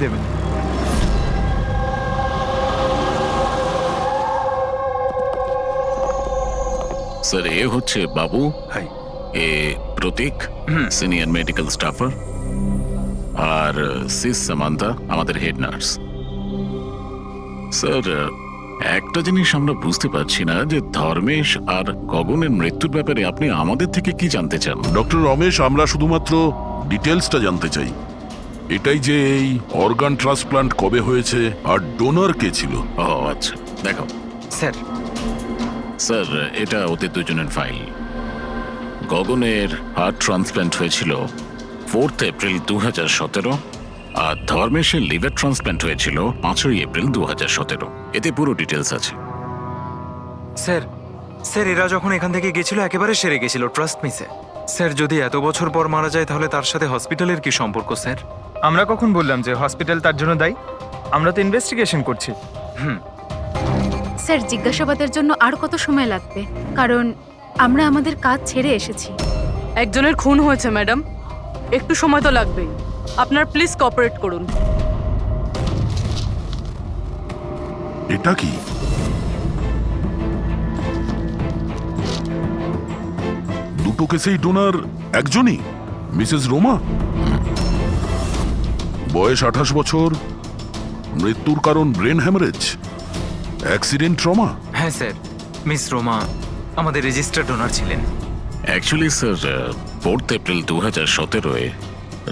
দেবেন। স্যার, এ হচ্ছে বাবু, হাই। এ প্রতীক, senior medical স্টাফার, আর cis Samanta, আমাদের হেড নার্স। স্যার, একটা জিনিস আমরা বুঝতে পারছি না যে ধর্মেশ আর গগনের মৃত্যুর ব্যাপারে আপনি আমাদের থেকে কি জানতে চান? ডক্টর রমেশ, আমরা শুধুমাত্র ডিটেলসটা জানতে চাই। এটাই যে এই অর্গান ট্রান্সপ্লান্ট কবে হয়েছে আর ডোনার কে ছিল। ও আচ্ছা, দেখো স্যার, স্যার, এটা ওদের দুজনের ফাইল। গগনের হার্ট ট্রান্সপ্ল্যান্ট হয়েছিল 4 এপ্রিল 2017, আর ধর্মেশের লিভার ট্রান্সপ্ল্যান্ট হয়েছিল 5 এপ্রিল 2017। এতে পুরো ডিটেলস আছে। স্যার, স্যার এরা যখন এখান থেকে গেছিল একেবারে সেরে গেছিল, ট্রাস্ট মি স্যার। স্যার, যদি এত বছর পর মারা যায় তাহলে তার সাথে হসপিটালের কি সম্পর্ক স্যার? আমরা কখন বললাম যে হসপিটাল তার জন্য দায়ী? আমরা তো ইনভেস্টিগেশন করছি। স্যার, জিজ্ঞাসাবাদের জন্য আর কত সময় লাগবে? কারণ আমরা আমাদের কাজ ছেড়ে এসেছি। একজনের খুন হয়েছে ম্যাডাম, একটু সময় তো লাগবেই। আপনার প্লিজ কোঅপারেট করুন। এটা কি? দুটো কেসেই ডোনার একজনই, মিসেস রোমা। বয়স 28 বছর, মৃত্যুর কারণ ব্রেন হ্যামারেজ, অ্যাক্সিডেন্ট ট্রমা। হ্যাঁ স্যার, মিস রোমা আমাদের রেজিস্টার্ড ডোনার ছিলেন। অ্যাকচুয়ালি স্যার, 4 এপ্রিল 2017-এ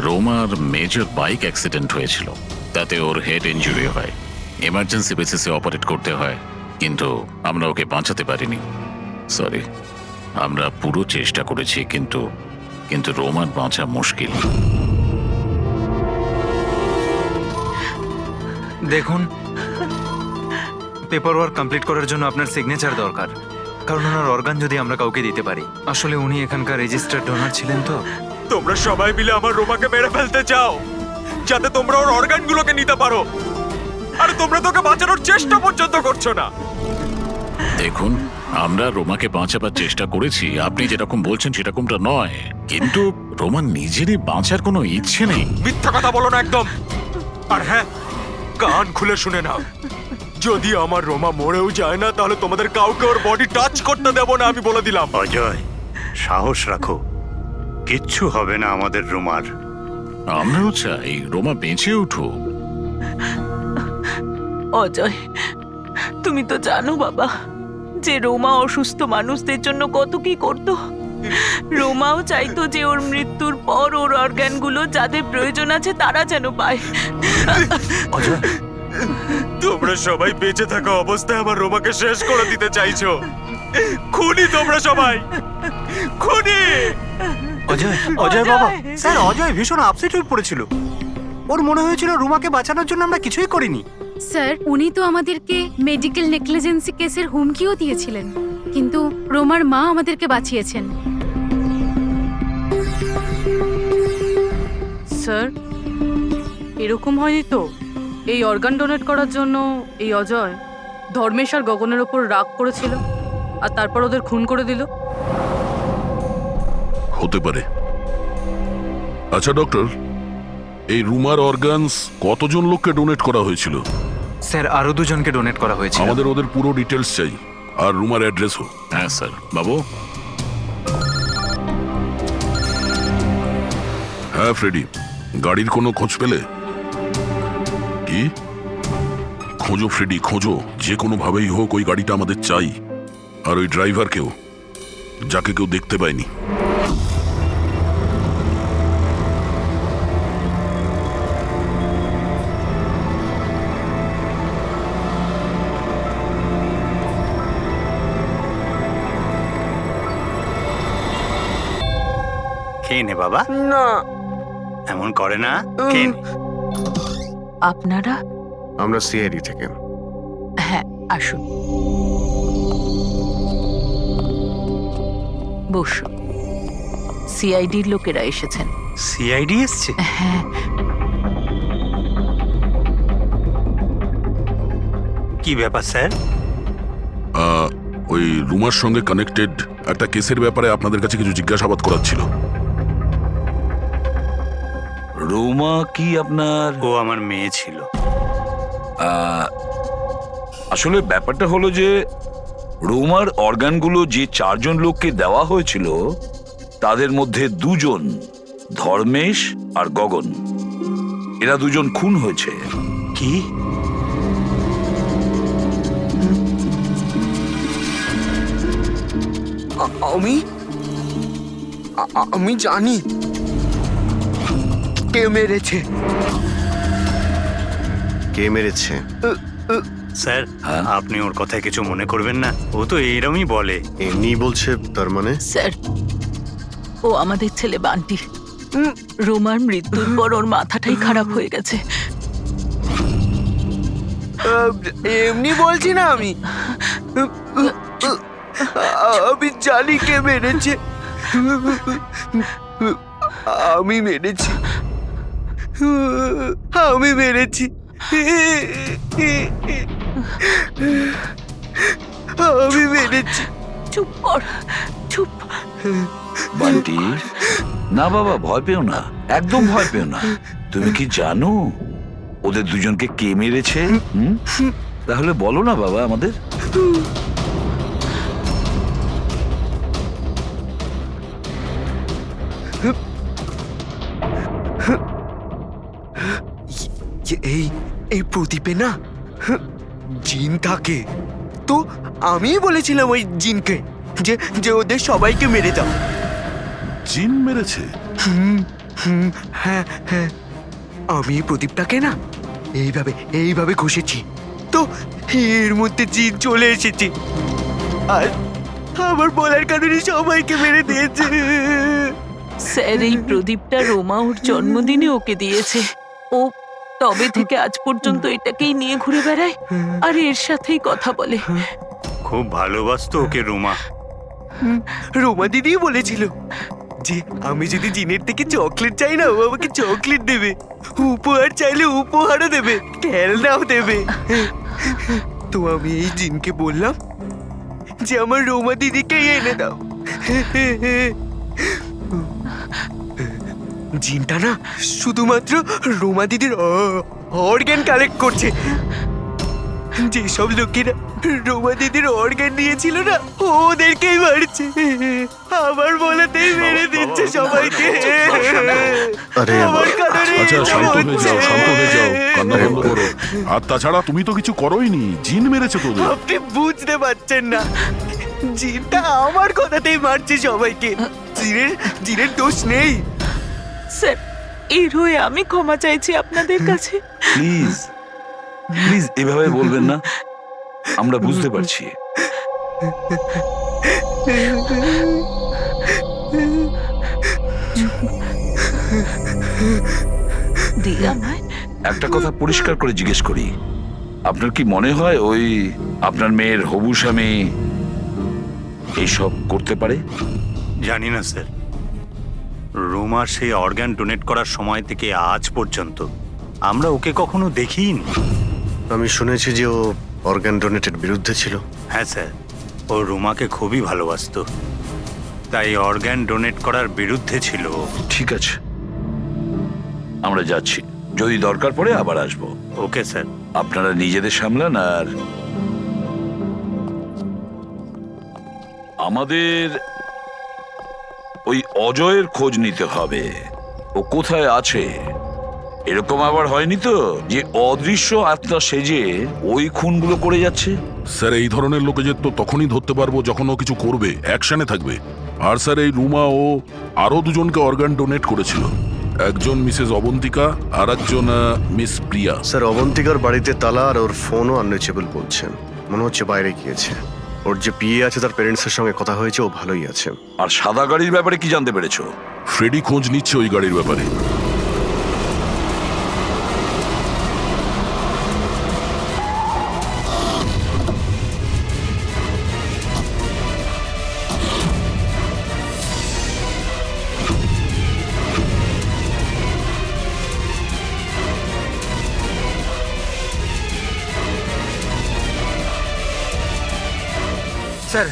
রোমার মেজর বাইক অ্যাক্সিডেন্ট হয়েছিল। তাতে ওর হেড ইনজুরি হয়, এমার্জেন্সি বেসিসে অপারেট করতে হয়, কিন্তু আমরা ওকে বাঁচাতে পারিনি। সরি, আমরা পুরো চেষ্টা করেছি, কিন্তু রোমার বাঁচা মুশকিল। দেখুন, পেপার ওয়ার্ক কমপ্লিট করার জন্য আপনার সিগনেচার দরকার, কারণ ওনার অর্গান যদি আমরা কাউকে দিতে পারি। আসলে উনি এখানকার রেজিস্টার্ড ডোনার ছিলেন তো। তোমরা সবাই মিলে আমার রোমাকে মেরে ফেলতে চাও যাতে তোমরা ওর অর্গানগুলোকে নিতে পারো, আর তোমরা তোকে বাঁচানোর চেষ্টা পর্যন্ত করছো না। দেখুন, আমরা রোমাকে বাঁচাবার চেষ্টা করেছি, আপনি যেরকম বলছেন সেরকমটা নয়, কিন্তু রোমার নিজেরই বাঁচার কোনো ইচ্ছে নেই। মিথ্যা কথা বলো না একদম। আর হ্যাঁ, কান খুলে শুনে নাও, যদি আমার রোমা মরেও যায় না তাহলে তোমাদের কাউকে ওর বডি টাচ করতে দেব না, আমি বলে দিলাম। অজয়, সাহস রাখো, কিচ্ছু হবে না আমাদের রোমার। আমরাও চাই রোমা বেঁচে উঠুক। অজয়, তুমি তো জানো বাবা যে রোমা অসুস্থ মানুষদের জন্য কত কি করতো। রোমাও চাইতো যে ওর মৃত্যুর পর ওর অর্গানগুলো যাদের প্রয়োজন আছে তারা যেন পায়। তোমরা সবাই বেঁচে থাকা অবস্থায় আমার রোমাকে শেষ করে দিতে চাইছো। খুনি তোমরা সবাই, খুনি। অজয়, অজয় বাবা, স্যার অজয় ভীষণ আপসেট হয়ে পড়েছিল। ওর মনে হয়েছিল রুমাকে বাঁচানোর জন্য আমরা কিছুই করিনি। স্যার, উনি তো আমাদেরকে মেডিকেল নেগলিজেন্সি কেসের হুমকিও দিয়েছিলেন, কিন্তু রোমার মা আমাদেরকে বাঁচিয়েছেন। স্যার, এরকম হয়নি তো? এই অর্গান ডোনেট করার জন্য এই অজয় ধর্মেশ আর গগনের ওপর রাগ করেছিল আর তারপর ওদের খুন করে দিল। হতে পারে। আচ্ছা ডক্টর, এই রুমার অর্গানস কতজন লোককে ডোনেট করা হয়েছিল? স্যার, আরো দুজনকে ডোনেট করা হয়েছে। আমাদের ওদের পুরো ডিটেলস চাই, আর রুমার অ্যাড্রেসও। হ্যাঁ স্যার। বাবু। হ্যাঁ ফ্রেডি, গাড়ির কোনো খোঁজ পেলে? কি? খোঁজো ফ্রেডি, খোঁজো, যে কোনো ভাবেই হোক ওই গাড়িটা আমাদের চাই, আর ওই ড্রাইভারকেও, যাকে কেউ দেখতে পায়নি। খেয়ে নে বাবা। না, এমন করে না, খেয়ে নে। আপনারা? আমরা সিআইডি থেকে। হ্যাঁ, আসুন, বসুন। সিআইডির লোকেরা এসেছেন। সিআইডি এসছে? হ্যাঁ। কি ব্যাপার স্যার? ওই রুমার সঙ্গে কানেক্টেড একটা কেসের ব্যাপারে আপনাদের কাছে কিছু জিজ্ঞাসাবাদ করার ছিল। রোমা কি আপনার? ও আমার মেয়ে ছিল। আসলে ব্যাপারটা হলো যে রোমার অর্গানগুলো যে 4 জন লোককে দেওয়া হয়েছিল তাদের মধ্যে 2 জন, ধর্মেশ আর গগন, এরা 2 জন খুন হয়েছে। কি? আমি জানি কে মেরেছে। কে মেরেছে? স্যার, আপনি ওর কথায় কিছু মনে করবেন না, ও তো এইরকমই বলে। এমনি বলছে তার মানে? স্যার, ও আমাদের ছেলে বান্টি। রোমার মৃত্যুর পর ওর মাথাটাই খারাপ হয়ে গেছে। এমনি বলছি না আমি। আমি জানি কে মেরেছে। আমি মেরেছি। আমি মেরেছি। আমি মেরেছি। চুপ কর, চুপ। বান্টি, না বাবা, ভয় পেও না, একদম ভয় পেও না। তুমি কি জানো ওদের 2 জনকে কে মেরেছে? তাহলে বলো না বাবা আমাদের। এই প্রদীপে না জিন থাকে, তো আমি বলেছিলাম ওই জিনকে যে যে ওদের সবাইকে মেরে দাও। জিন মেরেছে? হ্যাঁ হ্যাঁ, আমি এই প্রদীপটাকে না এইভাবে ঘষেছি, তো এর মধ্যে জিন চলে এসেছে আর আমার বলার কারণে সবাইকে মেরে দিয়েছে। স্যার, এই প্রদীপটা রোমা ওর জন্মদিনে ওকে দিয়েছে। ও তবে থেকে আজ পর্যন্ত এটাকেই নিয়ে ঘুরে বেড়ায় আর এর সাথেই কথা বলে। খুব ভালোবাসতো ওকে রুমা। রোমা দিদিই বলেছিল যে আমি যদি জিনের থেকে চকলেট চাই না, ও আমাকে চকলেট দেবে, উপহার চাইলে উপহারও দেবে, খেলনাও দেবে। তো আমি এই জিনকে বললাম যে আমার রোমা দিদিকে এনে দাও। জিনটা না শুধুমাত্র রোমা দিদির অর্গান কালেক্ট করছে। যেসব লোকেরা রোমা দিদির অর্গান নিয়েছিল না, ওদেরকেই মারছে। আমার বলাতেই মেরে দিচ্ছে সবাইকে। আরে আমার কারণে আচ্ছা, এটা শান্ত হয়ে যাও, হচ্ছে। শান্ত হয়ে যাও, কান্না বন্ধ করো। আর তাছাড়া তুমি তো কিছু করোইনি, জিন মেরেছে তোদের। আপনি বুঝতে পারছেন না, জিনটা আমার কথাতেই মারছে সবাইকে। জিনের দোষ নেই। স্যার, এর হয়ে আমি ক্ষমা চাইছি আপনাদের কাছে। প্লিজ প্লিজ এভাবে বলবেন না, আমরা বুঝতে পারছি। দিয়ে আমায় একটা কথা পরিষ্কার করে জিজ্ঞেস করি, আপনার কি মনে হয় ওই আপনার মেয়ের হবু স্বামী এইসব করতে পারে? জানি না স্যার, রুমার সেই অর্গান ডোনেট করার সময় থেকে আজ পর্যন্ত আমরা ওকে কখনো দেখিনি। আমি শুনেছি যে ও অর্গান ডোনেটের বিরুদ্ধে ছিল। হ্যাঁ স্যার, ও রুমাকে খুবই ভালোবাসতো, তাই অর্গান ডোনেট করার বিরুদ্ধে ছিল। ঠিক আছে, আমরা যাচ্ছি, যদি দরকার পড়ে আবার আসবো। Okay sir. আপনারা নিজেদের সামলান, আর আমাদের ওই অজয়ের খোঁজ নিতে হবে। ও কোথায় আছে? এরকম আবার হয়নি তো যে অদৃশ্য আত্মা সেজে ওই খুনগুলো করে যাচ্ছে? স্যার, এই ধরনের লোকেদের তো তখনই ধরতে পারবো যখন ও কিছু করবে, অ্যাকশনে থাকবে। আর স্যার, এই রুমা ও আরো 2 জনকে অর্গান ডোনেট করেছিল, একজন মিসেস অবন্তিকা আর একজন মিস প্রিয়া। স্যার, অবন্তিকার বাড়িতে তালা আর ওর ফোনও আনরিচেবল বলছেন, মনে হচ্ছে বাইরে গিয়েছে। ওর যে পিএ আছে তার প্যারেন্টসের সঙ্গে কথা হয়েছে, ও ভালোই আছে। আর সাদা গাড়ির ব্যাপারে কি জানতে পেরেছো? ফ্রেডি খোঁজ নিচ্ছে ওই গাড়ির ব্যাপারে। স্যার,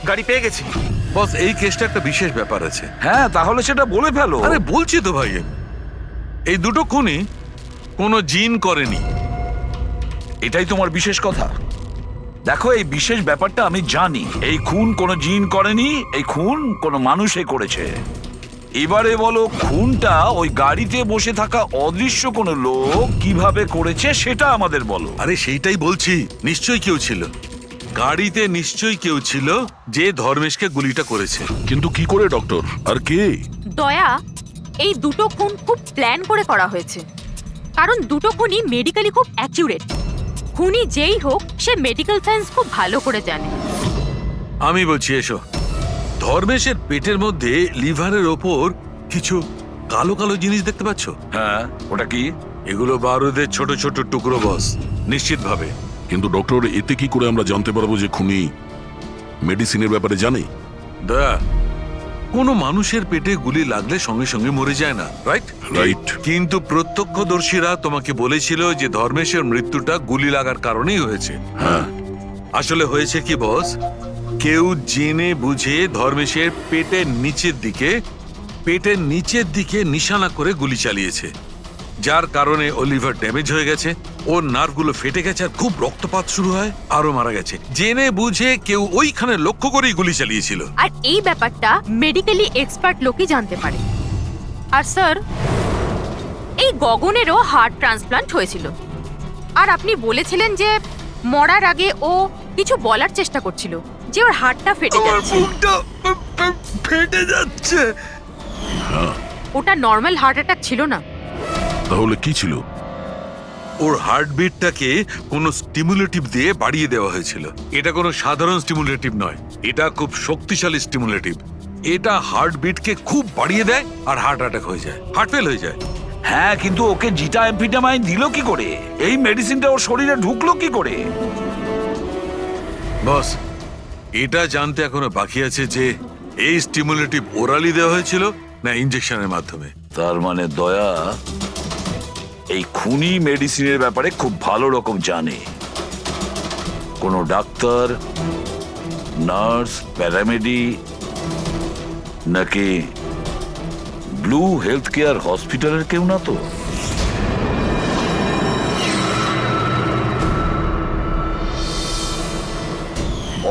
গাড়ি পেয়ে গেছি। বস, এই কেসটা একটা বিশেষ ব্যাপার আছে। হ্যাঁ, তাহলে সেটা বলে ফেলো। আরে বলছি তো ভাই, এই দুটো খুনই কোনো জিন করেনি। এটাই তোমার বিশেষ কথা? দেখো, এই বিশেষ ব্যাপারটা আমি জানি। এই খুন কোনো জিন করেনি, এই খুন কোনো মানুষে করেছে। এবারে বলো, খুনটা ওই গাড়িতে বসে থাকা অদৃশ্য কোনো লোক কিভাবে করেছে সেটা আমাদের বলো। আরে সেইটাই বলছি, নিশ্চয়ই কেউ ছিল গাড়িতে, নিশ্চয়ই কেউ ছিল যে ধর্মেশকে গুলিটা করেছে। কিন্তু কি করে ডক্টর, আর কে? দয়া, এই দুটো খুন খুব প্ল্যান করে করা হয়েছে, কারণ দুটো খুনই মেডিকেলি খুব অ্যাকিউরেট। খুনি যেই হোক, সে মেডিকেল সায়েন্স খুব ভালো করে জানে। আমি বলছি, এসো। ধর্মেশের পেটের মধ্যে লিভারের ওপর কিছু কালো কালো জিনিস দেখতে পাচ্ছ? হ্যাঁ, ওটা কি? এগুলো বারুদের ছোট ছোট টুকরো বস, নিশ্চিতভাবে। কিন্তু ডক্টর, এতে কি করে আমরা জানতে পারবো যে খুনি মেডিসিনের ব্যাপারে জানে? দয়া, কোনো মানুষের পেটে গুলি লাগলে সঙ্গে সঙ্গে মরে যায় না, রাইট? রাইট। কিন্তু প্রত্যক্ষদর্শীরা তোমাকে বলেছিল যে ধর্মেশের মৃত্যুটা গুলি লাগার কারণেই হয়েছে। হ্যাঁ। আসলে হয়েছে কি বস, কেউ জেনে বুঝে ধর্মেশের পেটের নিচের দিকে নিশানা করে গুলি চালিয়েছে, যার কারণে ও লিভার ড্যামেজ হয়ে গেছে, ওর নার্ভগুলো ফেটে গেছে, আর খুব রক্তপাত শুরু হয়, আরো মারা গেছে। জেনে বুঝে কেউ ওইখানে লক্ষ্য করেই গুলি চালিয়েছিল। আর এই ব্যাপারটা মেডিকেলি এক্সপার্ট লোকই জানতে পারে। আর স্যার, এই গগনেরও হার্ট ট্রান্সপ্লান্ট হয়েছিল, আর আপনি বলেছিলেন যে মরার আগে ও কিছু বলার চেষ্টা করছিল, যে ওর হার্টটা ফেটে যাচ্ছে। ফেটে যাচ্ছে। ওটা নর্মাল হার্ট অ্যাটাক ছিল না। তাহলে কি ছিল? ওর হার্টবিটটাকে কোনো স্টিমুলেটিভ দিয়ে বাড়িয়ে দেওয়া হয়েছিল। এটা কোনো সাধারণ স্টিমুলেটিভ নয়, এটা খুব শক্তিশালী স্টিমুলেটিভ। এটা হার্টবিটকে খুব বাড়িয়ে দেয় আর হার্ট অ্যাটাক হয়ে যায়, হার্ট ফেল হয়ে যায়। হ্যাঁ, কিন্তু ওকে জিটা অ্যাম্ফিটামাইন দিল কি করে? এই মেডিসিনটা ওর শরীরে ঢুকলো কি করে? বস, এটা জানতে এখনো বাকি আছে যে এই স্টিমুলেটিভ ওরালি দেওয়া হয়েছিল না ইনজেকশনের মাধ্যমে। তার মানে দয়া এই খুনি মেডিসিনের ব্যাপারে খুব ভালো রকম জানে। কোনো ডাক্তার, নার্স, প্যারামেডি নাকি ব্লু হেলথ কেয়ার হসপিটালের কেউ না তো?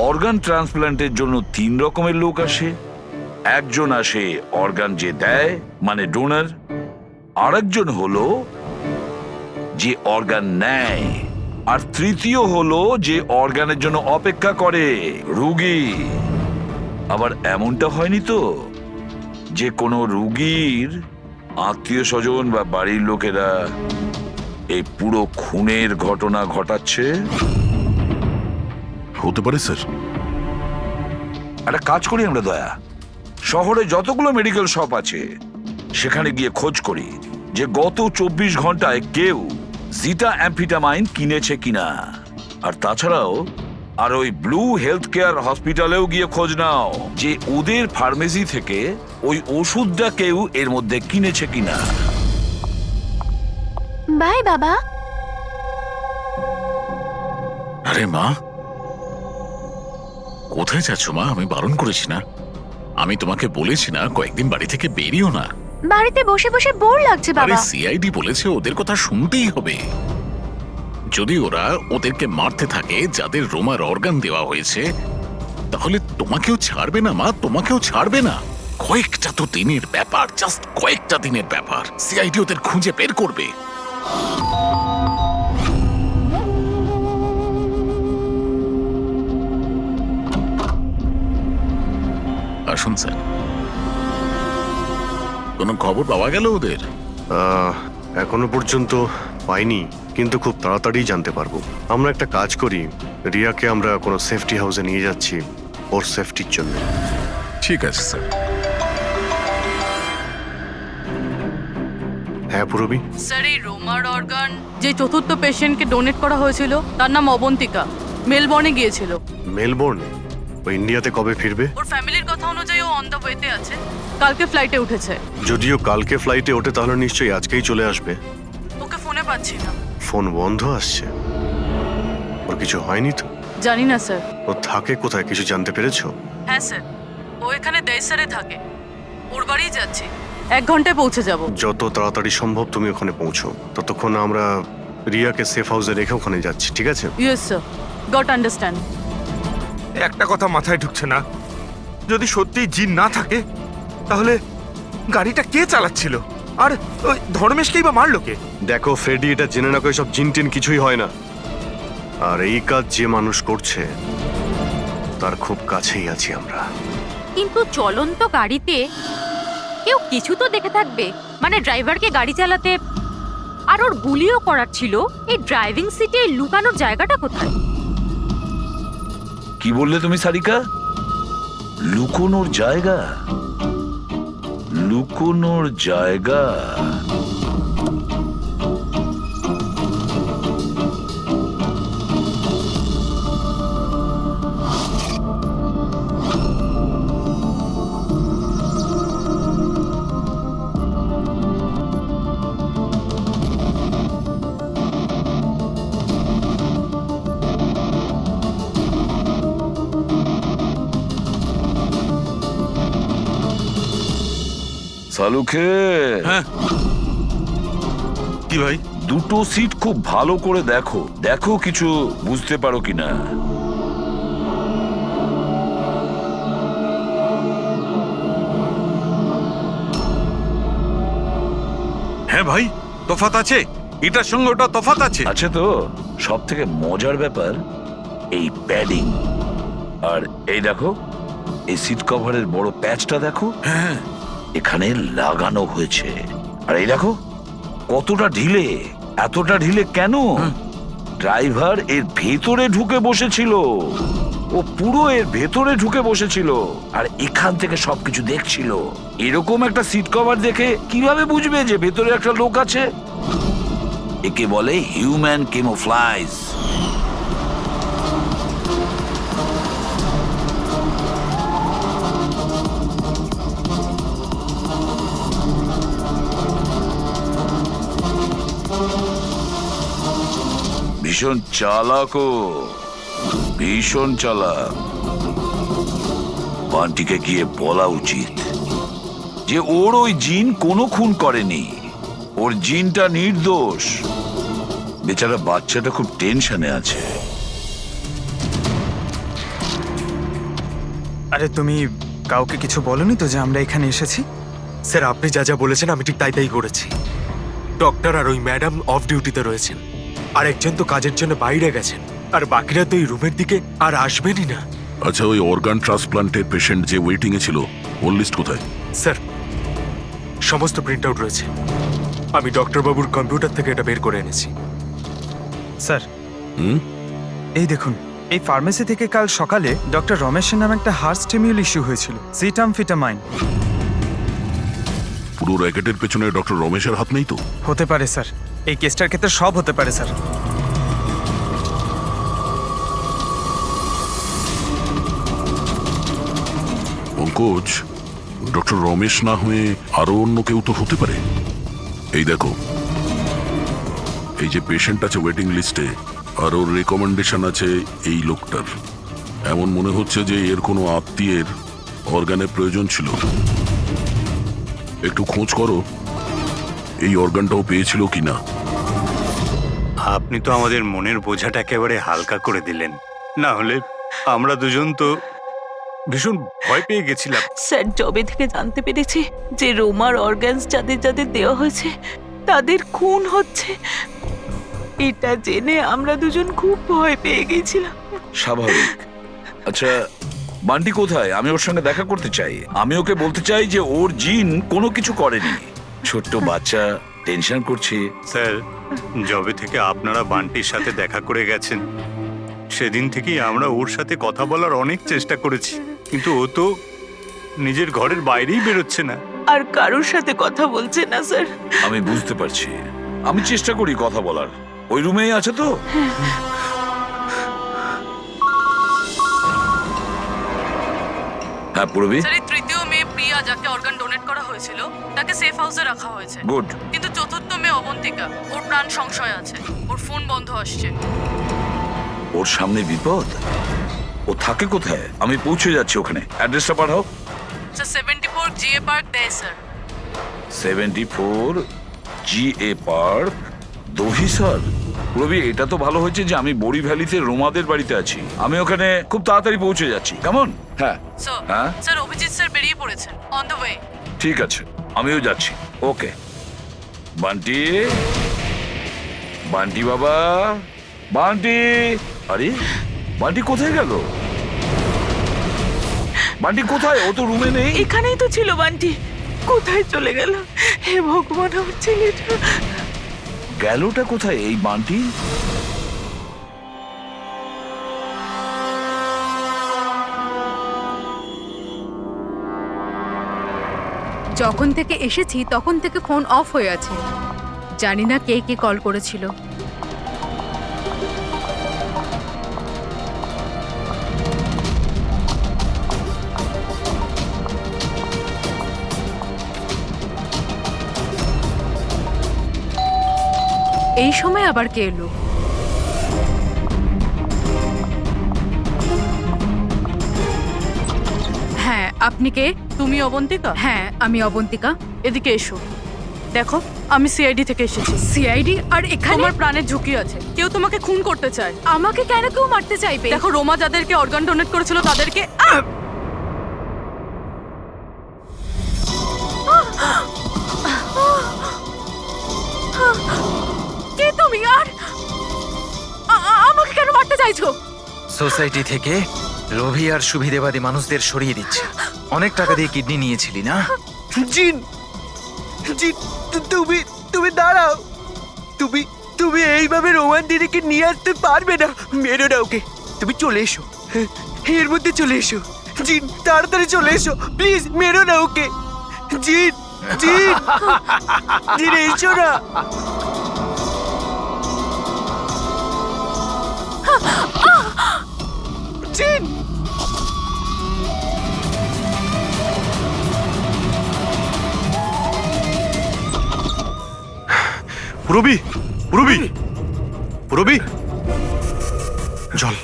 অর্গান ট্রান্সপ্ল্যান্টের জন্য 3 রকমের লোক আসে। একজন আসে অর্গান যে দেয়, মানে ডোনার। আরেকজন হলো যে অর্গান নেয়, আর তৃতীয় হলো যে অর্গানের জন্য অপেক্ষা করে, রোগী। আবার এমনটা হয়নি তো যে কোনো রোগীর আত্মীয় স্বজন বা বাড়ির লোকেরা এই পুরো খুনের ঘটনা ঘটাচ্ছে? হতে পারে স্যার। একটা কাজ করি আমরা দয়া, শহরে যতগুলো মেডিকেল শপ আছে সেখানে গিয়ে খোঁজ করি যে গত 24 ঘন্টায় কেউ জিটা অ্যাম্ফিটামাইন কিনেছে কিনা। আর তাছাড়াও আর ওই ব্লু হেলথ কেয়ার হসপিটালেও গিয়ে খোঁজ নাও যে ওদের ফার্মেসি থেকে ওই ওষুধটা কেউ এর মধ্যে কিনেছে কিনা। বাই বাবা। আরে মা, কোথায় যাচ্ছ মা? আমি বারণ করেছি না? আমি তোমাকে বলেছি না কয়েকদিন বাড়ি থেকে বেরিও না? বাড়িতে বসে বসে বোর লাগছে আরে বাবা। সিআইডি বলেছে ওদের কথা শুনতেই হবে। যদি ওরা ওদেরকে মারতে থাকে যাদের রোমার অর্গান দেওয়া হয়েছে, তাহলে তোমাকেও ছাড়বে না মা, তোমাকেও ছাড়বে না। কয়েকটা তো দিনের ব্যাপার, জাস্ট কয়েকটা দিনের ব্যাপার। সিআইডি ওদের খুঁজে বের করবে। আসুন স্যার। কোনো খবর পাওয়া গেল ওদের? এখনো পর্যন্ত পাইনি, কিন্তু খুব তাড়াতাড়ি জানতে পারবো। আমরা একটা কাজ করি, রিয়াকে আমরা কোনো সেফটি হাউসে নিয়ে যাচ্ছি ওর সেফটির জন্য। ঠিক আছে স্যার। হ্যাঁ পুরবি। স্যার, এই রোমার অর্গান যে চতুর্থ পেশেন্টকে ডোনেট করা হয়েছিল তার নাম অবন্তিকা, মেলবর্নে গিয়েছিল। মেলবোর্নে? ও ইন্ডিয়াতে কবে ফিরবে? ওর ফ্যামিলির কথা অনুযায়ী ও অন দ্য ওয়েতে আছে, কালকে ফ্লাইটে উঠেছে। যদিও কালকে ফ্লাইটে ওঠে তাহলে নিশ্চয়ই আজকেই চলে আসবে। ওকে ফোনে পাচ্ছি না। ফোন বন্ধ আসছে। ওর কিছু হয়নি তো? জানি না স্যার। ও থাকে কোথায় কিছু জানতে পেরেছো? হ্যাঁ স্যার, ও এখানে দেশারে থাকে, ওর বাড়িই যাচ্ছি। 1 ঘন্টায় পৌঁছে যাব। যত তাড়াতাড়ি সম্ভব তুমি ওখানে পৌঁছো, ততক্ষণ আমরা রিয়াকে সেফ হাউসে রেখে ওখানে যাচ্ছি, ঠিক আছে? Yes sir, goat understand. একটা কথা মাথায় ঢুকছে না, যদি সত্যিই জিন না থাকে তাহলে গাড়িটা কে চালাচ্ছিল, আর ওই ধর্মেশকেই বা মারলো কে? দেখো ফ্রেডি, এটা জেনে না করে সব জিন টিন কিছুই হয় না। আর এই কাজ যে মানুষ করছে তার খুব কাছেই আছি আমরা। কিন্তু চলন্ত গাড়িতে কেউ কিছু তো দেখে থাকবে, মানে ড্রাইভারকে গাড়ি চালাতে। আর ওর গুলিও করার ছিল। এই ড্রাইভিং সিটে লুকানোর জায়গাটা কোথায়? কি বললে তুমি সারিকা? লুকোনোর জায়গা? লুকোনোর জায়গা? সালুকে, হ্যাঁ কি ভাই? দুটো সিট খুব ভালো করে দেখো, দেখো কিছু বুঝতে পারো কিনা। হ্যাঁ ভাই, তফাৎ আছে, এটার সঙ্গে ওটা তফাৎ আছে। আছে তো। সব থেকে মজার ব্যাপার এই প্যাডিং। আর এই দেখো, এই সিট কভারের বড় প্যাচটা দেখো, হ্যাঁ এখানে লাগানো হয়েছে। আর এই দেখো কতটা ঢিলে, এতটা ঢিলে কেন? ড্রাইভার এর ভেতরে ঢুকে বসেছিল, ও পুরো এর ভেতরে ঢুকে বসেছিল আর এখান থেকে সবকিছু দেখছিল। এরকম একটা সিট কভার দেখে কিভাবে বুঝবে যে ভেতরে একটা লোক আছে? একে বলে হিউম্যান ক্যামোফ্লাজ। ভীষণ চালাক, ভীষণ চালাক। বান্টিকে গিয়ে বলা উচিত যে ওর ওই জিন কোনো খুন করেনি, ওর জিনটা নির্দোষ। বেচারা বাচ্চাটা খুব টেনশনে আছে। আরে তুমি কাউকে কিছু বলনি তো যে আমরা এখানে এসেছি? স্যার, আপনি যা যা বলেছেন আমি ঠিক তাই করেছি। ডক্টর আর ওই ম্যাডাম অফ ডিউটিতে রয়েছেন, আর একজন তো কাজের জন্য বাইরে গেছেন, আর বাকিরা তো এই রুমের দিকে আর আসবেনই না। আচ্ছা, ওই অর্গান ট্রান্সপ্লান্টের পেশেন্ট যে ওয়েটিং এ ছিল, ওর লিস্ট কোথায়? স্যার, সমস্ত প্রিন্ট আউট রয়েছে। আমি ডক্টর বাবুর কম্পিউটার থেকে এটা বের করে এনেছি। স্যার, হুম? এই দেখুন, এই ফার্মেসি থেকে কাল সকালে ডক্টর রমেশের নামে একটা হার্ট স্টিমিউল ইস্যু হয়েছিল, সিটামফিটামাইন। পুরো র্যাকেটের পেছনে ডক্টর রমেশের হাত নেই তো? হতে পারে স্যার, এই কেসটার ক্ষেত্রে সব হতে পারে স্যার। পঙ্কজ, ডক্টর রমেশ না হয়ে আরো অন্য কেউ তো হতে পারে। এই দেখো, এই যে পেশেন্ট আছে ওয়েটিং লিস্টে, আর ওর রেকমেন্ডেশন আছে এই লোকটার। এমন মনে হচ্ছে যে এর কোনো আত্মীয়ের অর্গানের প্রয়োজন ছিল। একটু খোঁজ করো এই অর্গানটাও পেয়েছিল কিনা। আপনি তো আমাদের মনের বোঝাটা একেবারে হালকা করে দিলেন, না হলে আমরা দুজন তো ভীষণ ভয় পেয়ে গেছিলাম। স্যার, জবে থেকে জানতে পেরেছি যে রোমার অর্গানস যাদের যাদের দেওয়া হয়েছে তাদের খুন হচ্ছে, এটা জেনে আমরা দুজন খুব ভয় পেয়ে গেছিলাম। স্বাভাবিক। আচ্ছা, বান্টি কোথায়? আমি ওর সঙ্গে দেখা করতে চাই। আমি ওকে বলতে চাই যে ওর জিন কোনো কিছু করেনি। ছোট্ট বাচ্চা টেনশন করছে। স্যার, জবে থেকে আপনারা বান্টির সাথে দেখা করে গেছেন, সেদিন থেকেই আমরা ওর সাথে কথা বলার অনেক চেষ্টা করেছি, কিন্তু ও তো নিজের ঘরের বাইরেই বেরোচ্ছে না। আর কারোর সাথে কথা বলছে না স্যার। আমি বুঝতে পারছি, আমি চেষ্টা করি কথা বলার। ওই রুমেই আছে তো? হ্যাঁ পুরবি। স্যার, এই 3 মে প্রিয়া যাকে অর্গান ডোনেট করা হয়েছিল তাকে সেফ হাউসে রাখা হয়েছে। গুড। কিন্তু 4 মে অবন্তিকা, ওর প্রাণ সংশয় আছে, ওর ফোন বন্ধ আসছে। ওর সামনে বিপদ। ও থাকে কোথায়? আমি পৌঁছে যাচ্ছি ওখানে। অ্যাড্রেসটা পাঠাও। স্যার, 74 জিএ পার্ক দেয় sir. 74 GA park, Dahisar. Ravi, এটা তো ভালো হয়েছে যে আমি বড়ি ভ্যালিতে রোমাদের বাড়িতে আছি। আমি ওখানে খুব তাড়াতাড়ি পৌঁছে যাচ্ছি, কেমন? হ্যাঁ হ্যাঁ, স্যার অভিজিৎ স্যার বেরিয়ে পড়েছেন, অন দ্য ওয়ে। ঠিক আছে, আমিও যাচ্ছি। ওকে বান্টি, বান্টি বাবা, বান্টি। আরে বান্টি কোথায় গেল? বান্টি কোথায়? ও তো রুমে নেই। এখানেই তো ছিল বান্টি, কোথায় চলে গেল? হে ভগবান, আমার ছেলেটা গেলটা কোথায় এই বান্টি? যখন থেকে এসেছি তখন থেকে ফোন অফ হয়ে আছে। জানি না কে কে কল করেছিল। এই সময় আবার কে এলো? হ্যাঁ, আপনি কে? তুমি অবন্তিকা? হ্যাঁ, আমি অবন্তিকা। এদিকে এসো। দেখো, আমি সিআইডি থেকে এসেছি। সিআইডি? আর এখানে? তোমার প্রাণের ঝুঁকি আছে, কেউ তোমাকে খুন করতে চায়। আমাকে কেন কেউ মারতে চাইবে? দেখো, রোমা যাদেরকে অর্গান ডোনেট করেছিল তাদেরকে কে তুমি? আর আমাকে কেন মারতে চাইছো? সোসাইটি থেকে লোভী আর সুবিধেবাদী মানুষদের সরিয়ে দিচ্ছে। অনেক টাকা দিয়ে কিডনি নিয়েছিলি না? জিন, জিন, তুমি তুমি দাঁড়াও। তুমি তুমি এইভাবে রোমান দিদিকে নিয়ে আসতে পারবে না। মেরো না ওকে। তুমি চলে এসো, এর মধ্যে চলে এসো। জিন, তাড়াতাড়ি চলে এসো প্লিজ। মেরো না ওকে। জিন, জিন, জিন, এসো না। জিন, রবি, রবি, রবি, জল।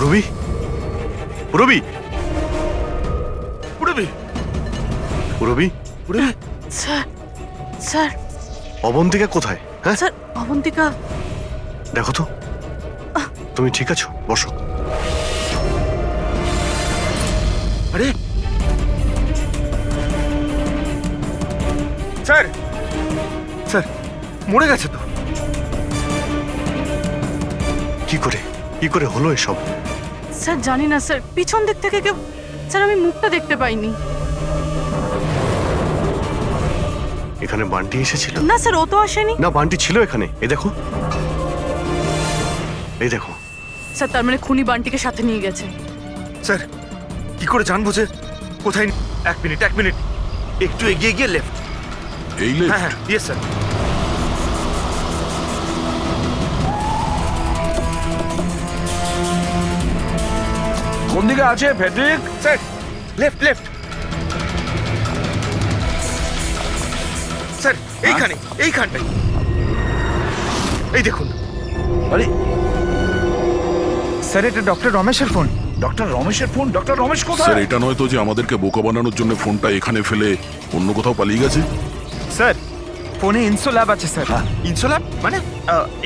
রবি, রবি, উড়বি রবি, স্যার, স্যার, অবন্তিকা কোথায়? হ্যাঁ, স্যার, অবন্তিকা। দেখো তো, তুমি ঠিক আছো? বসো। আরে স্যার, স্যার মরে গেছে তো। কি করে হলো এসব? স্যার জানি না স্যার, পিছন দিক থেকে কেউ, স্যার আমি মুখটা দেখতে পাইনি। এখানে বান্টি এসেছিল? না স্যার, ও তো আসেনি। না, বান্টি ছিল এখানে। এই দেখো, এই দেখো। স্যার তার মানে খুনি বান্টিকে সাথে নিয়ে গেছে। স্যার কি করে জানবো যে কোথায়? এক মিনিট, এক মিনিট, একটু এগিয়ে গিয়ে লেফট। এই হ্যাঁ লেফট? হ্যাঁ, ইয়েস স্যার। কোন দিকে আছে Friedrich? Sir left, left. Sir এইখানে, এইখানটাই। এই দেখুন। আরে স্যার, এটা ডক্টর রমেশের ফোন। ডক্টর রমেশের ফোন? ডক্টর রমেশ স্যার, কোথায়? এটা নয় তো যে আমাদেরকে বোকা বানানোর জন্য ফোনটা এখানে ফেলে অন্য কোথাও পালিয়ে গেছে? স্যার, ফোনে ইনসোল্যাব আছে স্যার। ইনসোল্যাব মানে?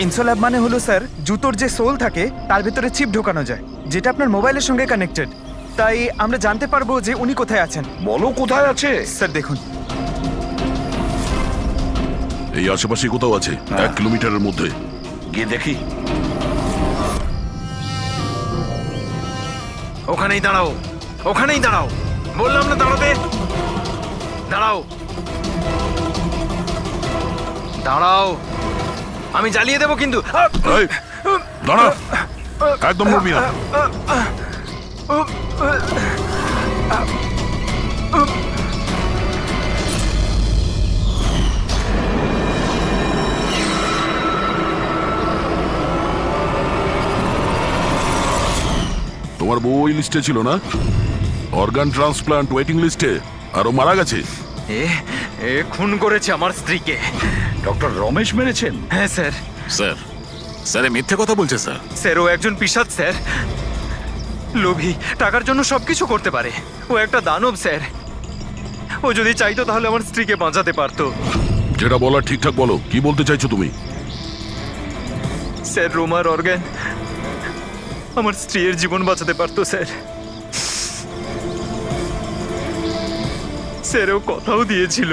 ইনসোল্যাব মানে হলো স্যার, জুতোর যে সোল থাকে তার ভেতরে চিপ ঢোকানো যায়, যেটা আপনার মোবাইলের সঙ্গে কানেক্টেড। তাই আমরা জানতে পারবো যে উনি কোথায় আছেন। বলো কোথায় আছে। স্যার দেখুন, এই আশেপাশে কোথাও আছে, 1 কিলোমিটারের মধ্যে। গিয়ে দেখি। ওখানেই দাঁড়াও, ওখানেই দাঁড়াও। বললাম না দাঁড়াতে। দাঁড়াও, দাঁড়াও, আমি জ্বালিয়ে দেবো কিন্তু। এই, দাঁড়া, একদম নড়বি না। তোমার বউ ওই লিস্টে ছিল না? অর্গান ট্রান্সপ্লান্ট ওয়েটিং লিস্টে। আর ও মারা গেছে। এ খুন করেছে আমার স্ত্রীকে। ডক্টর রমেশ মেরেছেন? হ্যাঁ স্যার। স্যার, স্যার এ মিথ্যে কথা বলছে স্যার। স্যার, ও একজন পিশাচ স্যার। লোভী, টাকার জন্য সবকিছু করতে পারে। ও একটা দানব স্যার। ও যদি চাইতো তাহলে আমার স্ত্রীকে বাঁচাতে পারতো। যেটা বলার ঠিকঠাক বলো, কি বলতে চাইছো তুমি? স্যার, রোমার অর্গান আমার স্ত্রীর জীবন বাঁচাতে পারতো স্যার। স্যার, ও কথাও দিয়েছিল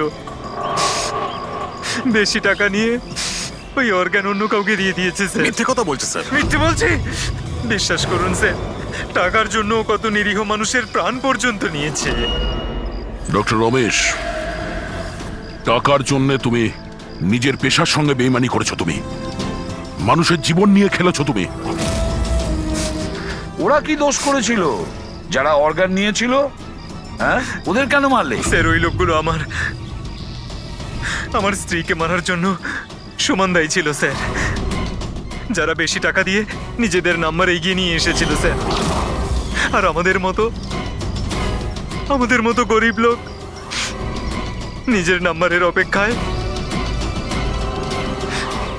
বেশি টাকা নিয়ে ওই অর্গান অন্য কাউকে দিয়ে দিয়েছে স্যার। মিথ্যে কথা বলছে স্যার। মিথ্যে বলছি? বিশ্বাস করুন স্যার, টাকার জন্য ও কত নিরীহ মানুষের প্রাণ পর্যন্ত নিয়েছে। ডক্টর রমেশ, টাকার জন্য তুমি নিজের পেশার সঙ্গে বেইমানি করেছো, তুমি মানুষের জীবন নিয়ে খেলেছো তুমি। ওরা কি দোষ করেছিল যারা অর্গান নিয়েছিল? হ্যাঁ, ওদের কেন মারলে? স্যার, ওই লোকগুলো আমার স্ত্রীকে মারার জন্য সমান দায়ী ছিল স্যার। যারা বেশি টাকা দিয়ে নিজেদের নাম্বার এগিয়ে নিয়ে এসেছিল স্যার। আর আমাদের মতো গরিব লোক নিজের নাম্বারের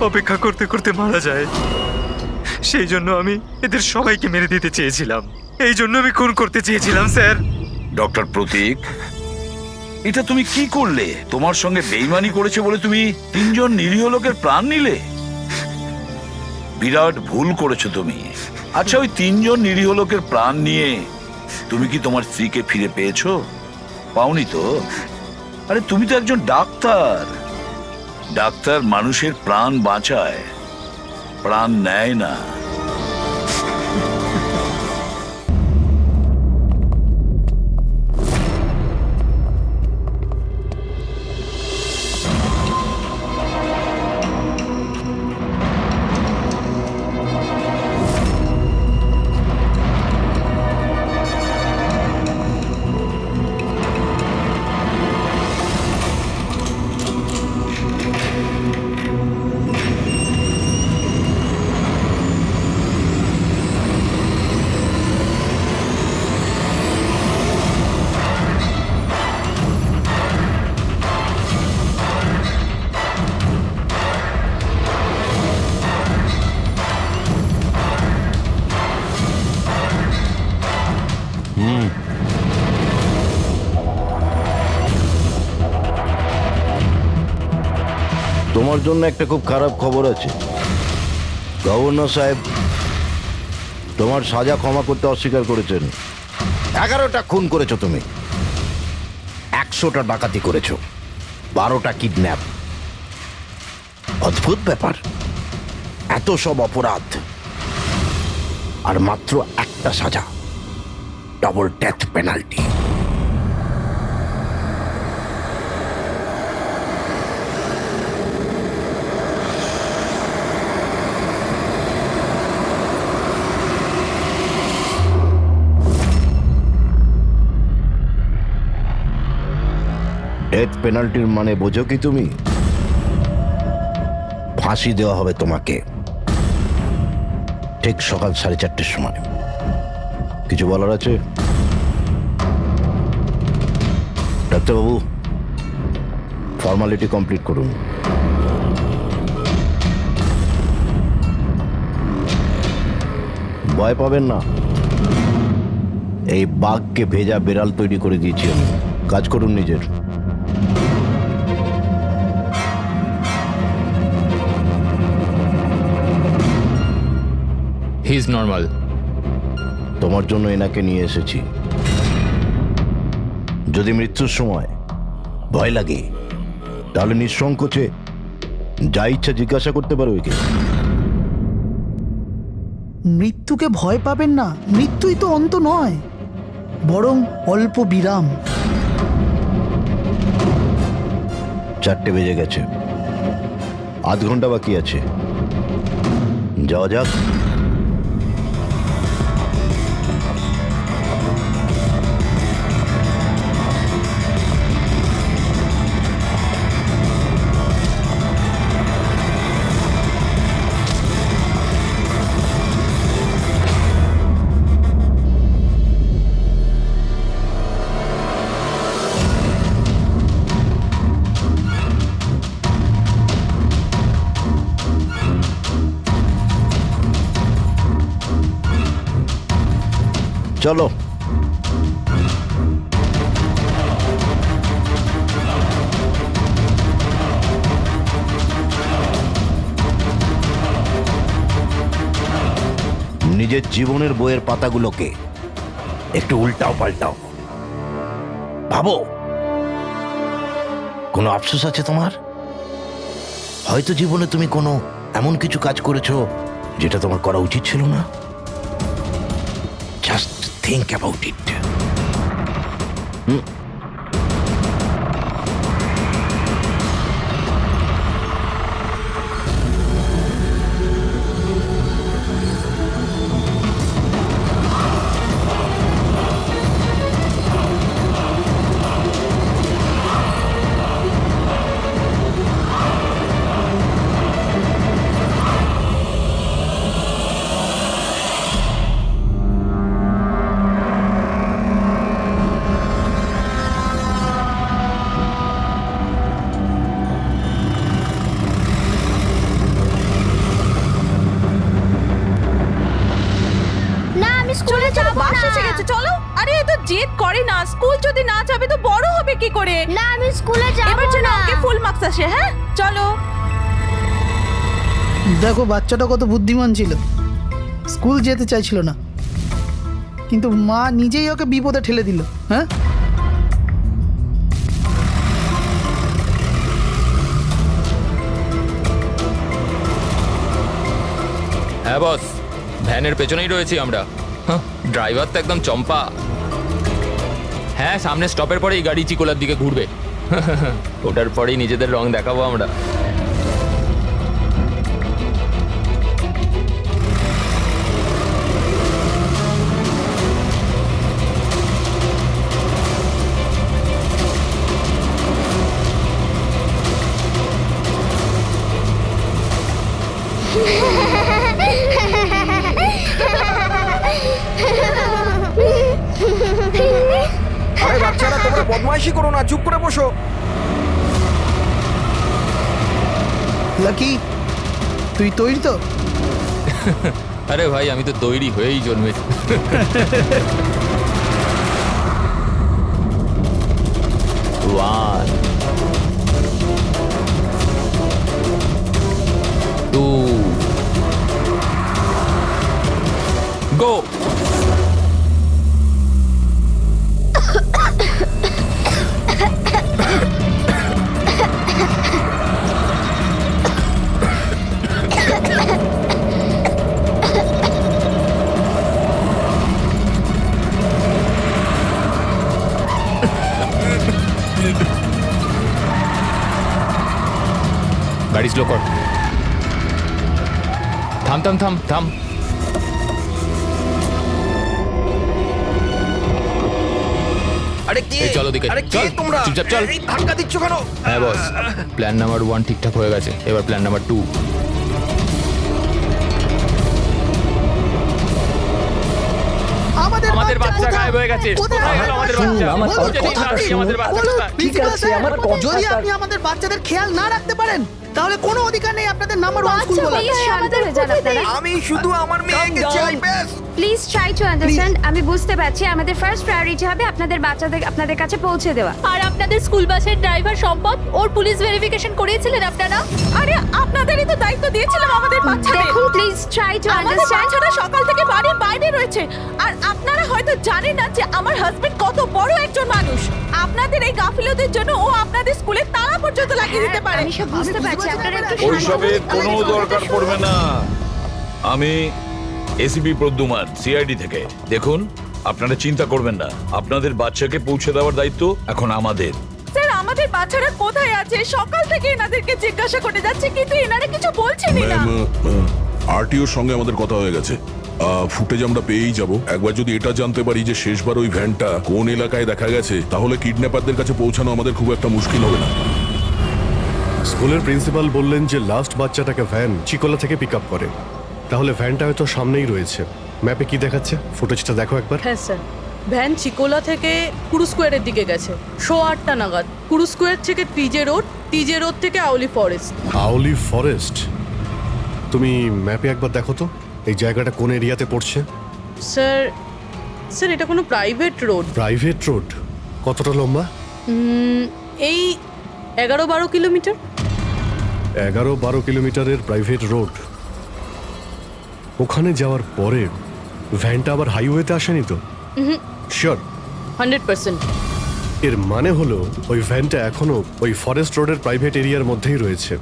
অপেক্ষা করতে করতে মারা যায়। সেই জন্য আমি এদের সবাইকে মেরে দিতে চেয়েছিলাম। এই জন্য আমি খুন করতে চেয়েছিলাম স্যার। ডক্টর প্রতীক, এটা তুমি কি করলে? তোমার সঙ্গে বেইমানি করেছে বলে তুমি 3 জন নিরীহ লোকের প্রাণ নিলে। বিরাট ভুল করেছো তুমি। আচ্ছা, ওই 3 জন নিরীহ লোকের প্রাণ নিয়ে তুমি কি তোমার স্ত্রীকে ফিরে পেয়েছো? পাওনি তো? আরে তুমি তো একজন ডাক্তার। ডাক্তার মানুষের প্রাণ বাঁচায়, প্রাণ নেয় না। তোমার জন্য একটা খুব খারাপ খবর আছে। গভর্নর সাহেব তোমার সাজা ক্ষমা করতে অস্বীকার করেছেন। 11টা খুন করেছো তুমি, 100টা ডাকাতি করেছো, 12টা কিডন্যাপ। অদ্ভুত ব্যাপার, এত সব অপরাধ আর মাত্র একটা সাজা, ডাবল ডেথ পেনাল্টি। ডেথ পেনাল্টির মানে বোঝো কি তুমি? ফাঁসি দেওয়া হবে তোমাকে ঠিক সকাল 4:30টার সময়। কিছু বলার আছে? ডাক্তারবাবু, ফর্মালিটি কমপ্লিট করুন। ভয় পাবেন না, এই বাঘকে ভেজা বেড়াল তৈরি করে দিয়েছি আমি। কাজ করুন নিজের। He is normal. তোমার জন্য এনাকে নিয়ে এসেছি। যদি মৃত্যুর সময় ভয় লাগে তাহলে নিঃসংকোচে যা ইচ্ছা জিজ্ঞাসা করতে পারো একে। মৃত্যুকে ভয় পাবেন না, মৃত্যুই তো অন্ত নয়, বরং অল্প বিরাম। 4টে বেজে গেছে, আধ ঘন্টা বাকি আছে, যাওয়া যাক। চলো। নিজের জীবনের বইয়ের পাতাগুলোকে একটু উল্টাও পাল্টাও। ভাবো, কোনো আফসোস আছে তোমার? হয়তো জীবনে তুমি কোনো এমন কিছু কাজ করেছো যেটা তোমার করা উচিত ছিল না। Just think about it. না আমি স্কুলে যাব না। বাস এসে গেছে, চলো। আরে এ তো জেদ করে না, স্কুল যদি না যাবে তো বড় হবে কি করে? না আমি স্কুলে যাব না। এবার যেন ওকে ফুল মার্কস আসে। হ্যাঁ চলো। দেখো বাচ্চাটা কত বুদ্ধিমান ছিল, স্কুল যেতে চাইছিল না, কিন্তু মা নিজেই ওকে বিপদে ঠেলে দিল। হ্যাঁ, হ্যাঁ বস, ভ্যানের পেছনেই রয়েছি আমরা। ড্রাইভার তো একদম চম্পা। হ্যাঁ, সামনে স্টপের পরেই গাড়ি চিকোলার দিকে ঘুরবে। ওটার পরেই নিজেদের রং দেখাবো আমরা। আরে বাচ্চারা, তোমরা বদমাইশি করো না, চুপ করে বসো। লাকি তুই তৈরি তো? আরে ভাই, আমি তো তৈরি হয়েই জন্মেছি। One, two, go! গাড়ি স্লো কর। থাম থাম থাম থাম। আরে কি? এই চলো দিকে, আরে কে চল, তোমরা? চুপচাপ চল। এই ধাক্কা দিচ্ছ কেন? হ্যাঁ বস, প্ল্যান নাম্বার 1 ঠিকঠাক হয়ে গেছে, এবার প্ল্যান নাম্বার 2। আমাদের বাচ্চা গায়েব হয়ে গেছে। কোথায় গেল আমাদের বাচ্চা? আমাদের বাচ্চা। ঠিক আছে, যদি আপনি আমাদের বাচ্চাদের খেয়াল না রাখতে পারেন তাহলে কোনো অধিকার নেই আপনাদের নাম্বার 1 স্কুল বলার। আমি শুধু আমার মেয়েকে চাই, ব্যাস। Please try to understand. আমি বুঝতে পারছি আমাদের ফার্স্ট প্রায়োরিটি হবে আপনাদের বাচ্চাদের আপনাদের কাছে পৌঁছে দেওয়া। আর আপনাদের স্কুল বাসের ড্রাইভার সম্পদ, ওর পুলিশ ভেরিফিকেশন করিয়েছিলেন আপনারা? আরে আপনাদেরই তো দায়িত্ব দিয়েছিলাম আমাদের বাচ্চাদের। দেখুন প্লিজ ট্রাই টু আমাদের আন্ডারস্ট্যান্ড। বাচ্চারা সকাল থেকে বাড়ির বাইরে রয়েছে, আর আপনারা হয়তো জানেন না যে আমার হাজবেন্ড কত বড় একজন মানুষ। আপনাদের এই গাফিলতির জন্য ও আপনাদের স্কুলে তালা পর্যন্ত লাগিয়ে দিতে পারে। আমি সব বুঝতে পারছি, আপনারা একটু ওইসবের কোনো দরকার পড়বে না। আমি এসিপি প্রদ্যুমান, সিআইডি থেকে। দেখুন, আপনারা চিন্তা করবেন না, আপনাদের বাচ্চাকে পৌঁছে দেওয়ার দায়িত্ব এখন আমাদের। স্যার, আমাদের বাচ্চারা কোথায় আছে? সকাল থেকে এনাদেরকে জিজ্ঞাসা করে যাচ্ছে, কিন্তু এনারা কিছু বলছেনই না। আরটিওর সঙ্গে আমাদের কথা হয়ে গেছে, ফুটেজ আমরা পেয়েই যাব। একবার যদি এটা জানতে পারি যে শেষবার ওই ভ্যানটা কোন এলাকায় দেখা গেছে, তাহলে কিডন্যাপারদের কাছে পৌঁছানো আমাদের খুব একটা মুশকিল হবে না। স্কুলের প্রিন্সিপাল বললেন যে লাস্ট বাচ্চাটাকে ভ্যান চিকোলা থেকে পিক আপ করে, তাহলে ভ্যানটা হয়তো সামনেই রয়েছে। ম্যাপে কি দেখাচ্ছে? ফুটেজটা দেখো একবার। হ্যাঁ স্যার, ভ্যান চিকোলা থেকে কুরু স্কোয়ারের দিকে গেছে 8:30 নাগাদ। কুরু স্কোয়ার থেকে টিজে রোড থেকে আউলি ফরেস্ট। আউলি ফরেস্ট? তুমি ম্যাপে একবার দেখো তো এই জায়গাটা কোন এরিয়াতে পড়ছে। স্যার এটা কোনো প্রাইভেট রোড। Private road? কতটা লম্বা? এই 11-12 কিলোমিটার। 11-12 কিলোমিটারের প্রাইভেট রোড। ওখানে যাওয়ার পরে ভ্যানটা আবার হাইওয়েতে আসেনি তো? শিওর? 100%। এর মানে হলো ওই ভ্যানটা এখনো ওই ফরেস্ট রোডের প্রাইভেট এরিয়ার মধ্যেই রয়েছে।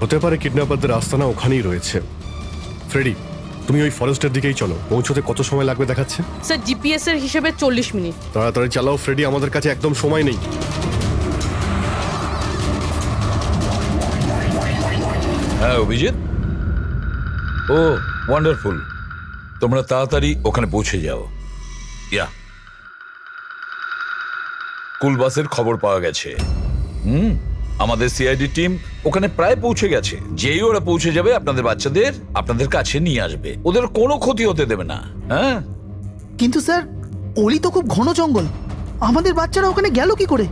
হতে পারে কিডন্যাপারদের আস্তানা ওখানেই রয়েছে। ফ্রেডি, তুমি ওই ফরেস্টের দিকেই চলো। পৌঁছতে কত সময় লাগবে দেখাচ্ছে? স্যার জিপিএস এর হিসেবে 40 মিনিট। তাড়াতাড়ি চালাও ফ্রেডি, আমাদের কাছে একদম সময় নেই। হ্যাঁ অভিজিৎ, ও ওয়ান্ডারফুল, তোমরা তাড়াতাড়ি ওখানে পৌঁছে যাও। ইয়া, স্কুল বাসের খবর পাওয়া গেছে। আমাদের সিআইডি টিম ওখানে প্রায় পৌঁছে গেছে। যেই ওরা পৌঁছে যাবে আপনাদের বাচ্চাদের আপনাদের কাছে নিয়ে আসবে, ওদের কোনো ক্ষতি হতে দেবে না। হ্যাঁ, কিন্তু স্যার অলি তো খুব ঘন জঙ্গল, আমাদের বাচ্চারা ওখানে গেল কি করে?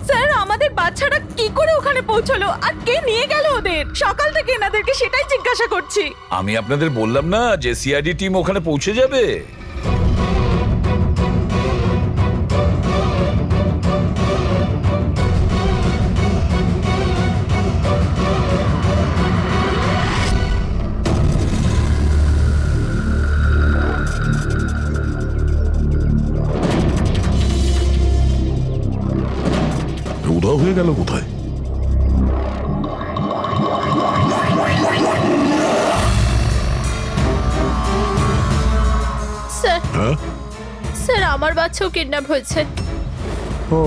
স্যার আমাদের বাচ্চারা কি করে ওখানে পৌঁছলো আর কে নিয়ে গেল ওদের? সকাল থেকে এনাদেরকে সেটাই জিজ্ঞাসা করছি। আমি আপনাদের বললাম না যে সিআইডি টিম ওখানে পৌঁছে যাবে। উধাও হয়ে গেল কোথায়? স্যার হ্যাঁ, স্যার আমার বাচ্চাও কিডন্যাপ হয়েছে। ও,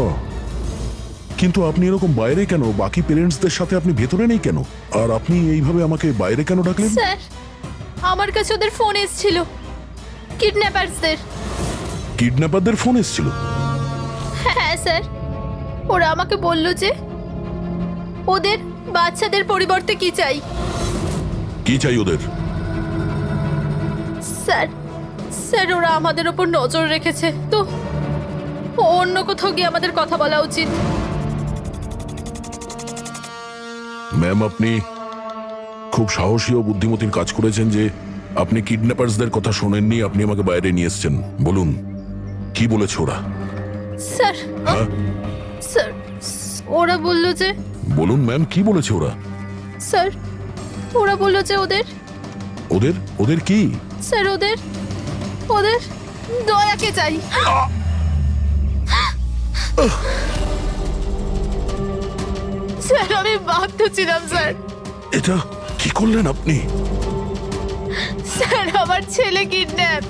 কিন্তু আপনি এরকম বাইরে কেন? বাকি পেরেন্টসদের সাথে আপনি ভেতরে নেই কেন? আর আপনি এইভাবে আমাকে বাইরে কেন ডাকলেন? স্যার আমার কাছে ওদের ফোন এসেছিল, কিডন্যাপারসদের। কিডন্যাপারদের ফোন এসেছিল? হ্যাঁ স্যার, ওরা আমাকে বলল যে ওদের বাচ্চাদের পরিবর্তে কি চাই। কি চাই ওদের? স্যার স্যার ওরা আমাদের ওপর নজর রেখেছে, তো অন্য কোথাও গিয়ে আমাদের কথা বলা উচিত। ম্যাম, আপনি খুব সাহসী ও বুদ্ধিমতীর কাজ করেছেন যে আপনি কিডন্যাপারসদের কথা শোনেননি, আপনি আমাকে বাইরে নিয়ে এসেছেন। বলুন কি বলেছে ওরা? স্যার হ্যাঁ, স্যার ওরা বলল যে, বলুন ম্যাম, কি বলেছে ওরা? স্যার ওরা বলল যে ওদের ওদের ওদের কি? স্যার ওদের ওদের দয়াকে চাই। স্যার আমি বাধ্য ছিলাম স্যার। এটা কি করলেন আপনি? স্যার আমার ছেলে কিডন্যাপ।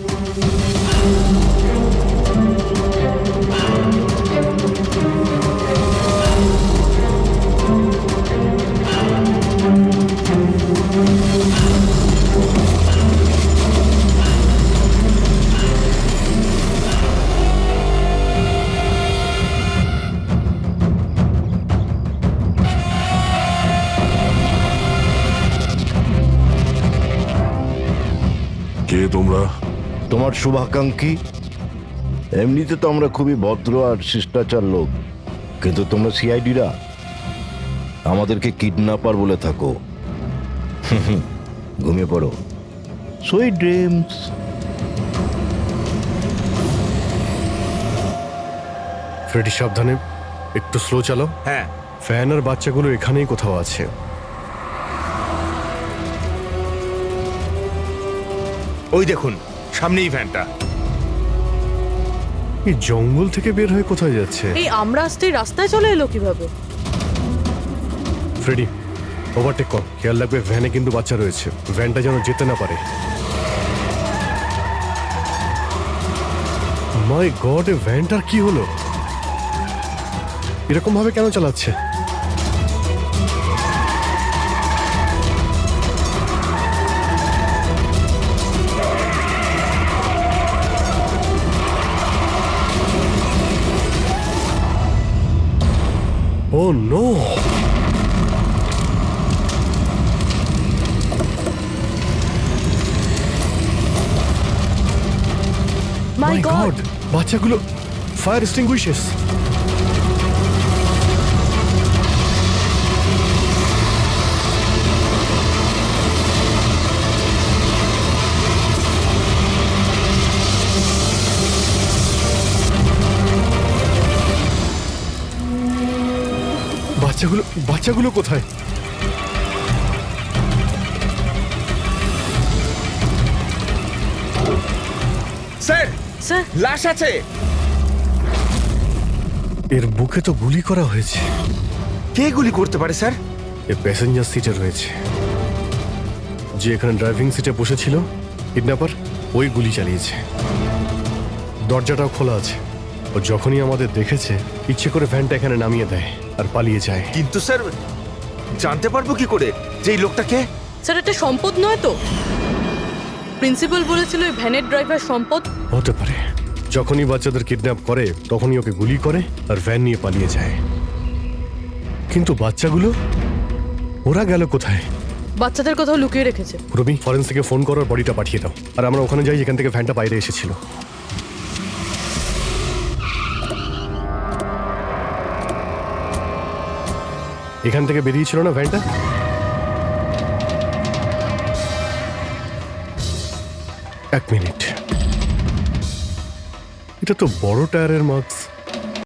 কে তোমরা? তোমার শুভাকাঙ্ক্ষী। এমনিতে তো আমরা খুবই ভদ্র আর শিষ্টাচার লোক, কিন্তু তোমরা সিআইডিরা আমাদেরকে কিডন্যাপার বলে থাকো। ঘুমিয়ে পড়ো, সুইট ড্রিমস। ফ্রেডি সাবধানে, একটু স্লো চালাও। হ্যাঁ, ফ্যান আর বাচ্চাগুলো এখানেই কোথাও আছে। ওই দেখুন সামনেই ভ্যানটা। এই জঙ্গল থেকে বের হয়ে কোথায় যাচ্ছে? এই আমরা আসতে রাস্তায় চলে এলো কিভাবে? ফ্রেডি ওভারটেক কর, খেয়াল রাখবে ভ্যানে কিন্তু বাচ্চা রয়েছে, ভ্যানটা যেন যেতে না পারে। মাই গড, এই ভ্যানটার কি হলো? এরকম ভাবে কেন চালাচ্ছে? Oh no! My God! বাচ্চাগুলো ফায়ার এক্সটিংগুইশার্স। বাচ্চাগুলো কোথায়? স্যার লাশ আছে। এর বুকে তো গুলি করা হয়েছে। কে গুলি করতে পারে স্যার? এ প্যাসেঞ্জার সিটে রয়েছে। যে এখানে ড্রাইভিং সিটে বসেছিল কিডন্যাপার, ওই গুলি চালিয়েছে। দরজাটাও খোলা আছে। ও যখনই আমাদের দেখেছে ইচ্ছে করে ভ্যানটা এখানে নামিয়ে দেয় আর পালিয়ে যায়। কিন্তু স্যার জানতে পারবো কি করে যে এই লোকটাকে? স্যার এটা সম্পদ নয় তো? প্রিন্সিপাল বলেছিল এই ভ্যানের ড্রাইভার সম্পদ। হতে পারে। যখনই বাচ্চাদের কিডন্যাপ করে তখনই ওকে গুলি করে আর ভ্যান নিয়ে পালিয়ে যায়। কিন্তু বাচ্চাগুলো ওরা গেল কোথায়? বাচ্চাদের কোথাও লুকিয়ে রেখেছে। রবি, ফরেন্সিকে ফোন করার বডিটা পাঠিয়ে দাও আর আমরা ওখানে যাই যেখান থেকে ভ্যানটা বাইরে এসেছিল। এখান থেকে বেরিয়েছিল না ভ্যানটা? এক মিনিট, এটা তো বড় টায়ারের মার্কস।